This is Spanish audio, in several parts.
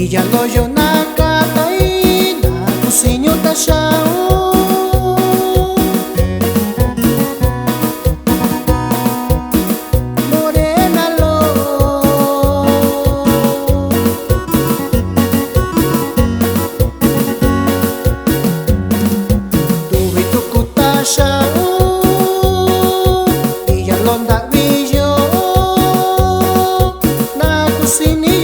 ya lo yo nakatay na kusinyo ta siya morena lo tuwi tukuta siya ya lo ndawiyo na kusinyo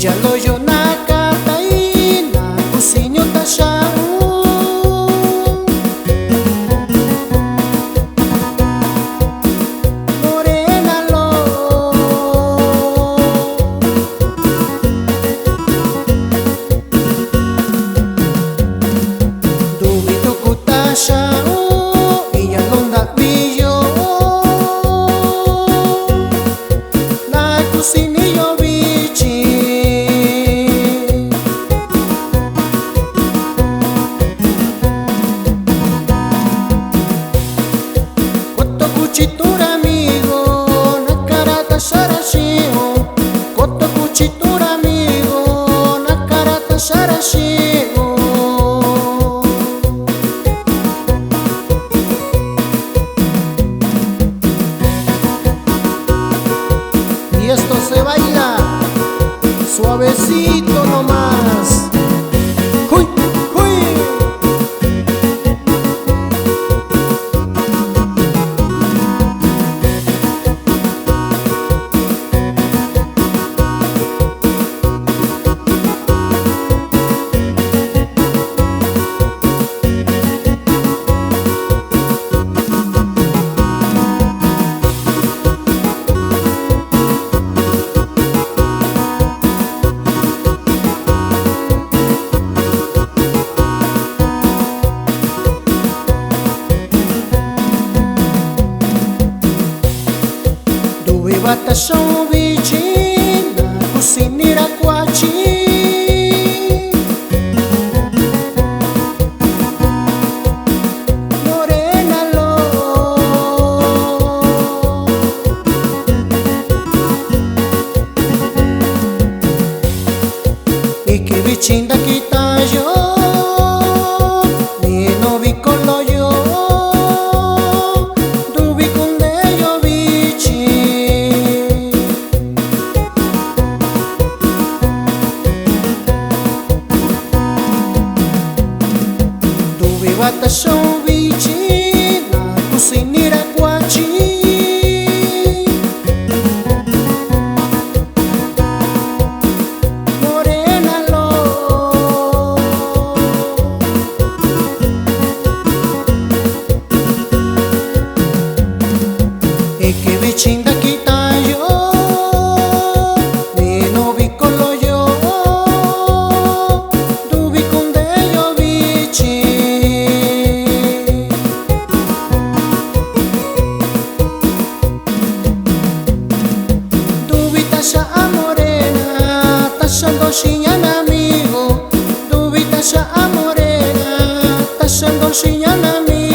ya lo yo nakatay na kusinyo ta siya morena lo duwi tukuta siya iya lo ndawiyo na kusinyo kuchitura amigo nakarata sarashio koto kuchitura amigo nakarata sarashio y esto se baila suavecito nomás. ¡Uy! Bata showbichi na kusinira kwachi morena lo ikibichinda kitayo ni no bikolo yo bata showbichi na kusinira kwachi morena lo ikibichinda kitayo ni no bikolo yo dubi kunde yo bichi tasha amorena tashando shinyan amigo dubi tasha amorena tashando shinyan amigo